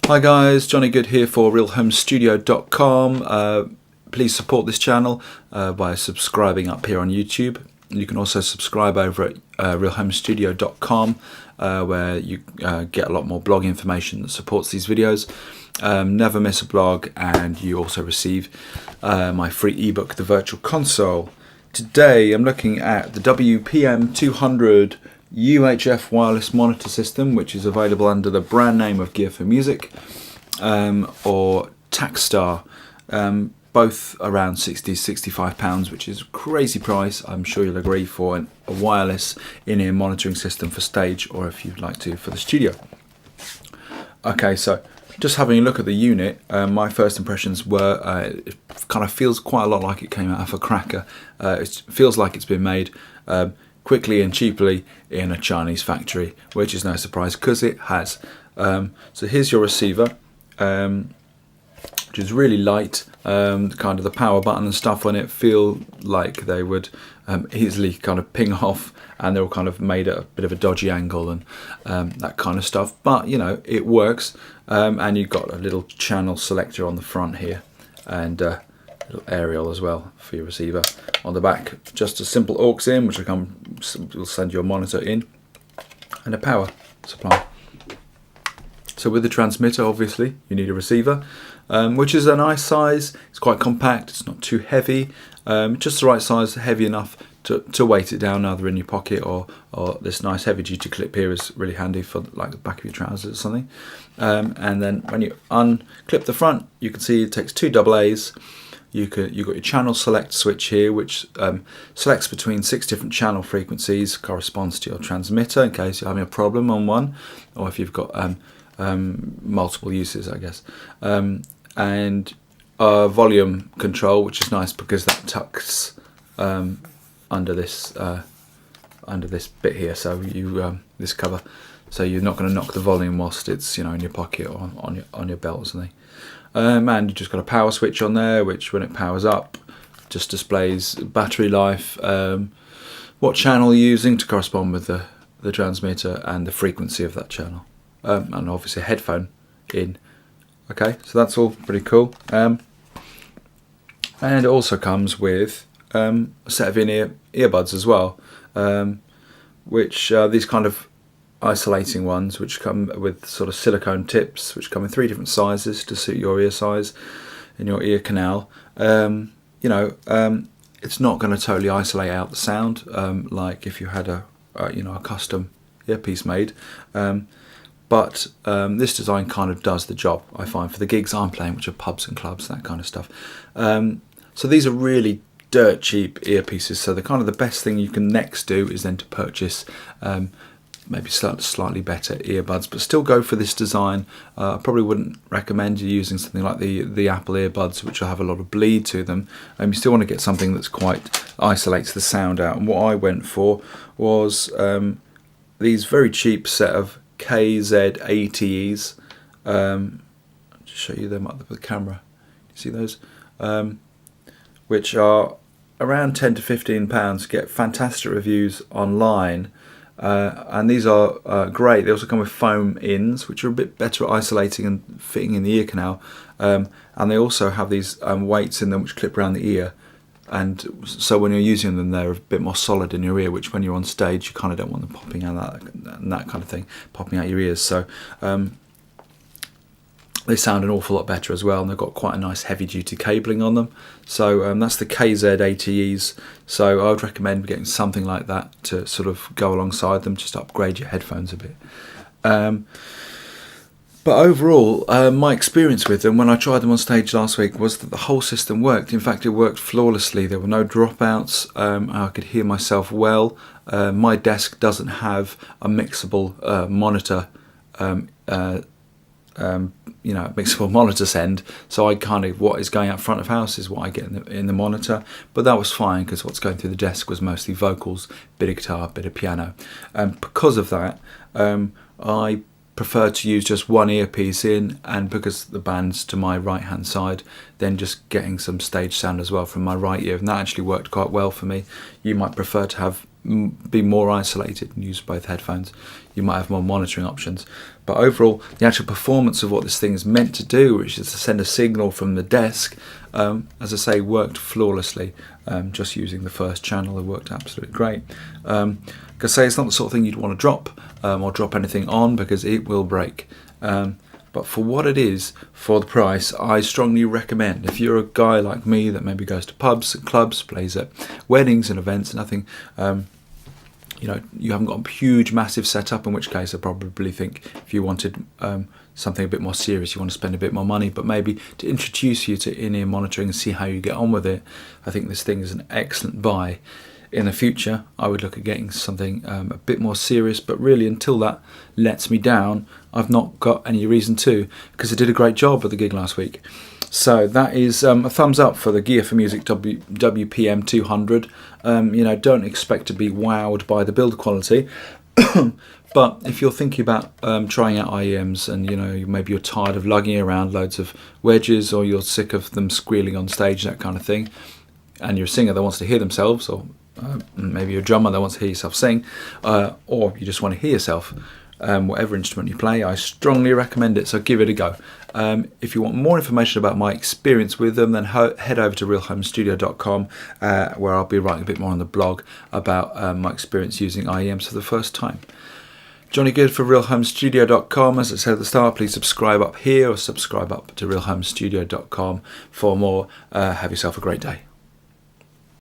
Hi guys, Johnny Good here for realhomestudio.com. Please support this channel by subscribing up here on YouTube. You can also subscribe over at realhomestudio.com where you get a lot more blog information that supports these videos. Never miss a blog, and you also receive my free ebook, The Virtual Console. Today I'm looking at the WPM200 UHF wireless monitor system, which is available under the brand name of Gear for Music or Takstar, both around £60–65, which is a crazy price, I'm sure you'll agree, for a wireless in-ear monitoring system for stage, or if you'd like to for the studio. Okay, so just having a look at the unit, my first impressions were it kind of feels quite a lot like it came out of a cracker. It feels like it's been made quickly and cheaply in a Chinese factory, which is no surprise because it has. So here's your receiver, which is really light. Kind of the power button and stuff on it feel like they would easily kind of ping off, and they're all kind of made at a bit of a dodgy angle and that kind of stuff, but you know, it works. And you've got a little channel selector on the front here, and a little aerial as well for your receiver. On the back, just a simple aux in, which will send your monitor in, and a power supply. So with the transmitter, obviously you need a receiver, which is a nice size. It's quite compact, it's not too heavy, just the right size, heavy enough to weight it down either in your pocket, or this nice heavy duty clip here is really handy for like the back of your trousers or something. And then when you unclip the front, you can see it takes two AA's. You've got your channel select switch here, which selects between 6 different channel frequencies, corresponds to your transmitter in case you're having a problem on one, or if you've got multiple uses, I guess. And volume control, which is nice because that tucks under this bit here, so you this cover, so you're not going to knock the volume whilst it's, you know, in your pocket or on your belt or something. And you just got a power switch on there, which when it powers up just displays battery life, what channel you're using to correspond with the transmitter, and the frequency of that channel, and obviously a headphone in. Okay, so that's all pretty cool. And it also comes with a set of in-ear earbuds as well, which these kind of isolating ones, which come with sort of silicone tips, which come in 3 different sizes to suit your ear size and your ear canal. You know, it's not going to totally isolate out the sound like if you had a custom earpiece made, but this design kind of does the job, I find, for the gigs I'm playing, which are pubs and clubs, that kind of stuff. So these are really dirt cheap earpieces, so the kind of the best thing you can next do is then to purchase maybe slightly better earbuds, but still go for this design. I probably wouldn't recommend you using something like the Apple earbuds, which will have a lot of bleed to them. You still want to get something that's quite isolates the sound out, and what I went for was these very cheap set of KZ-ATEs. I'll just show you them up with the camera. You see those? Which are around £10 to £15, get fantastic reviews online, and these are great. They also come with foam ins, which are a bit better at isolating and fitting in the ear canal, and they also have these weights in them which clip around the ear, and so when you're using them they're a bit more solid in your ear, which when you're on stage you kind of don't want them popping out, that kind of thing, popping out your ears. So they sound an awful lot better as well, and they've got quite a nice heavy duty cabling on them. So that's the KZ-ATEs, so I would recommend getting something like that to sort of go alongside them, just upgrade your headphones a bit. But overall, my experience with them when I tried them on stage last week was that the whole system worked. In fact, it worked flawlessly. There were no dropouts. I could hear myself well. My desk doesn't have a mixable monitor, mixable monitor send, so I kind of, what is going out front of house is what I get in the monitor, but that was fine because what's going through the desk was mostly vocals, bit of guitar, bit of piano, and because of that I prefer to use just one earpiece in, and because the band's to my right hand side, then just getting some stage sound as well from my right ear, and that actually worked quite well for me. You might prefer to have be more isolated and use both headphones. You might have more monitoring options. But overall, the actual performance of what this thing is meant to do, which is to send a signal from the desk, as I say, worked flawlessly. Just using the first channel, it worked absolutely great. Like I say, it's not the sort of thing you'd want to drop or drop anything on, because it will break. But for what it is, for the price, I strongly recommend. If you're a guy like me that maybe goes to pubs and clubs, plays at weddings and events, nothing, you haven't got a huge, massive setup, in which case I probably think if you wanted something a bit more serious, you want to spend a bit more money, but maybe to introduce you to in-ear monitoring and see how you get on with it, I think this thing is an excellent buy. In the future, I would look at getting something a bit more serious, but really until that lets me down, I've not got any reason to, because I did a great job at the gig last week. So that is a thumbs up for the Gear for Music WPM 200. Don't expect to be wowed by the build quality, but if you're thinking about trying out IEMs, and maybe you're tired of lugging around loads of wedges, or you're sick of them squealing on stage, that kind of thing, and you're a singer that wants to hear themselves, or maybe you're a drummer that wants to hear yourself sing, or you just want to hear yourself, whatever instrument you play, I strongly recommend it, so give it a go. If you want more information about my experience with them, then head over to realhomestudio.com, where I'll be writing a bit more on the blog about my experience using IEMs for the first time. Johnny Good for realhomestudio.com. As I said at the start, please subscribe up here or subscribe up to realhomestudio.com for more. Have yourself a great day.